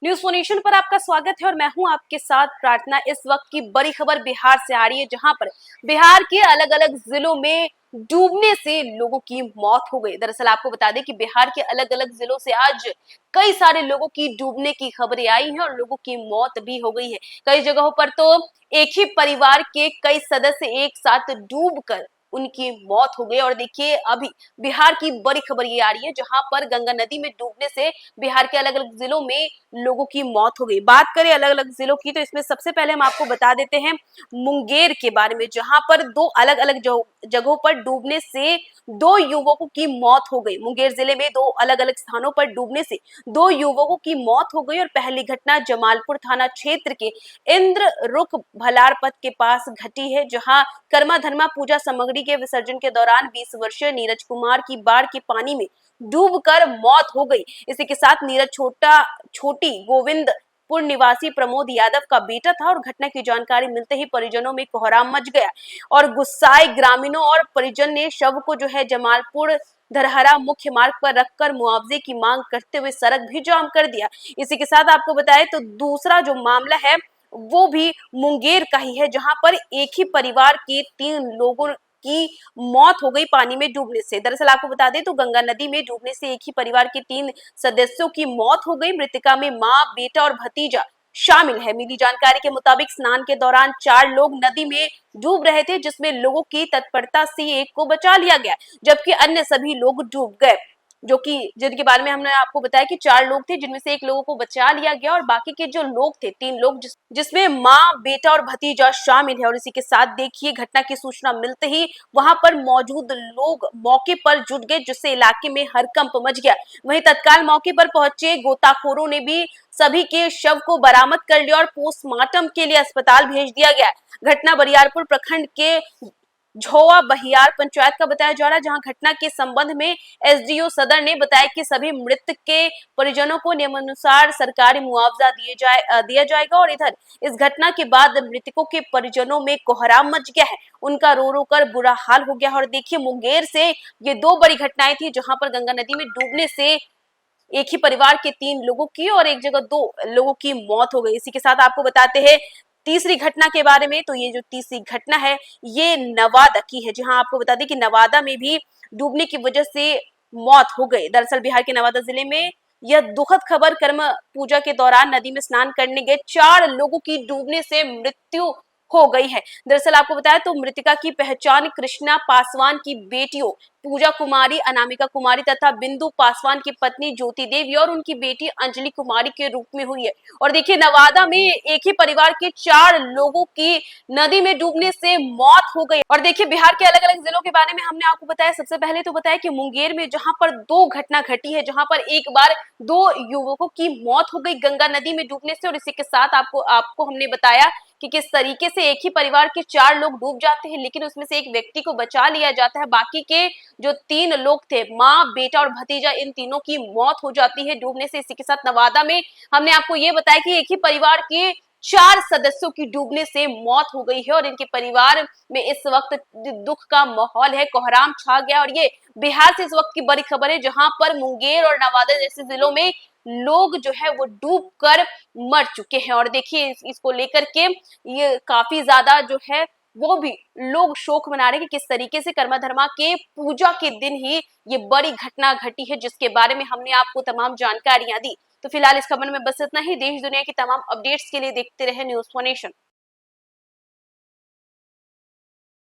News phonation पर आपका स्वागत है और मैं हूं आपके साथ प्रार्थना। इस वक्त की बड़ी खबर बिहार से आ रही है, जहां पर बिहार के अलग अलग जिलों में डूबने से लोगों की मौत हो गई। दरअसल आपको बता दें कि बिहार के अलग अलग जिलों से आज कई सारे लोगों की डूबने की खबरें आई हैं और लोगों की मौत भी हो गई है। कई जगहों पर तो एक ही परिवार के कई सदस्य एक साथ डूबकर उनकी मौत हो गई। और देखिए अभी बिहार की बड़ी खबर ये आ रही है, जहां पर गंगा नदी में डूबने से बिहार के अलग अलग जिलों में लोगों की मौत हो गई। बात करें अलग अलग जिलों की, तो इसमें सबसे पहले हम आपको बता देते हैं मुंगेर के बारे में, जहां पर दो अलग अलग जगहों पर डूबने से दो युवकों की मौत हो गई। मुंगेर जिले में दो अलग अलग स्थानों पर डूबने से दो युवकों की मौत हो गई और पहली घटना जमालपुर थाना क्षेत्र के इंद्र रुख भलार पथ के पास घटी है, जहां कर्मा धर्मा पूजा सामग्री के विसर्जन के दौरान 20 वर्षीय नीरज कुमार की बाढ़ के पानी में डूबकर मौत हो गई। इसी के साथ नीरज छोटी गोविंदपुर निवासी प्रमोद यादव का बेटा था और घटना की जानकारी मिलते ही परिजनों में कोहराम मच गया और गुस्साए ग्रामीणों और परिजन ने शव को जमालपुर धरहरा मुख्य मार्ग पर रखकर मुआवजे की मांग करते हुए सड़क भी जाम कर दिया। इसी के साथ आपको बताएं तो दूसरा जो मामला है वो भी मुंगेर का ही है, जहां पर एक ही परिवार के 3 लोगों की मौत हो गई पानी में डूबने से। दरअसल आपको बता दें तो गंगा नदी में डूबने से एक ही परिवार के 3 सदस्यों की मौत हो गई। मृतका में मां, बेटा और भतीजा शामिल है। मिली जानकारी के मुताबिक स्नान के दौरान 4 लोग नदी में डूब रहे थे, जिसमें लोगों की तत्परता से एक को बचा लिया गया, जबकि अन्य सभी लोग डूब गए। जिनके बारे में हमने आपको बताया कि 4 लोग थे, जिनमें से एक लोगों को बचा लिया गया और बाकी के जो लोग थे 3 लोग जिसमें माँ, बेटा और भतीजा शामिल है। और इसी के साथ देखिए घटना की सूचना मिलते ही वहां पर मौजूद लोग मौके पर जुट गए, जिससे इलाके में हड़कंप मच गया। वहीं तत्काल मौके पर पहुंचे गोताखोरों ने भी सभी के शव को बरामद कर लिया और पोस्टमार्टम के लिए अस्पताल भेज दिया गया। घटना बरियारपुर प्रखंड के झोआ बहियार पंचायत का बताया जा रहा है, जहां घटना के संबंध में एसडीओ सदर ने बताया कि सभी मृतक के परिजनों को नियमानुसार सरकारी मुआवजा दिया जाएगा। और इधर इस घटना के बाद मृतकों के परिजनों में कोहराम मच गया है, उनका रो रो कर बुरा हाल हो गया। और देखिए मुंगेर से ये 2 बड़ी घटनाएं थी, जहां पर गंगा नदी में डूबने से एक ही परिवार के 3 लोगों की और एक जगह 2 लोगों की मौत हो गई। इसी के साथ आपको बताते हैं तीसरी घटना के बारे में। तो ये जो तीसरी घटना है ये नवादा की है, जहां आपको बता दें कि नवादा में भी डूबने की वजह से मौत हो गई। दरअसल बिहार के नवादा जिले में यह दुखद खबर कर्म पूजा के दौरान नदी में स्नान करने गए 4 लोगों की डूबने से मृत्यु हो गई है। दरअसल आपको बताया तो मृतका की पहचान कृष्णा पासवान की बेटियों पूजा कुमारी, अनामिका कुमारी तथा बिंदु पासवान की पत्नी ज्योति देवी और उनकी बेटी अंजलि कुमारी के रूप में हुई है। और देखिए नवादा में एक ही परिवार के 4 लोगों की नदी में डूबने से मौत हो गई। और देखिए बिहार के अलग अलग जिलों के बारे में हमने आपको बताया। सबसे पहले तो बताया कि मुंगेर में जहां पर 2 घटना घटी है, जहां पर एक बार 2 युवकों की मौत हो गई गंगा नदी में डूबने से। और इसी के साथ आपको हमने बताया कि किस तरीके से एक ही परिवार के 4 लोग डूब जाते हैं, लेकिन उसमें से एक व्यक्ति को बचा लिया जाता है। बाकी के जो 3 लोग थे, माँ, बेटा और भतीजा, इन तीनों की मौत हो जाती है डूबने से। इसी के साथ नवादा में हमने आपको ये बताया कि एक ही परिवार के 4 सदस्यों की डूबने से मौत हो गई है और इनके परिवार में इस वक्त दुख का माहौल है, कोहराम छा गया। और ये बिहार से इस वक्त की बड़ी खबर है, जहां पर मुंगेर और नवादा जैसे जिलों में लोग वो डूब कर मर चुके हैं। और देखिए इसको लेकर के ये काफी ज्यादा वो भी लोग शोक मना रहे हैं कि किस तरीके से कर्मा धर्मा के पूजा के दिन ही ये बड़ी घटना घटी है, जिसके बारे में हमने आपको तमाम जानकारियां दी। तो फिलहाल इस खबर में बस इतना ही। देश दुनिया की तमाम अपडेट्स के लिए देखते रहे न्यूज़ फोनेशन।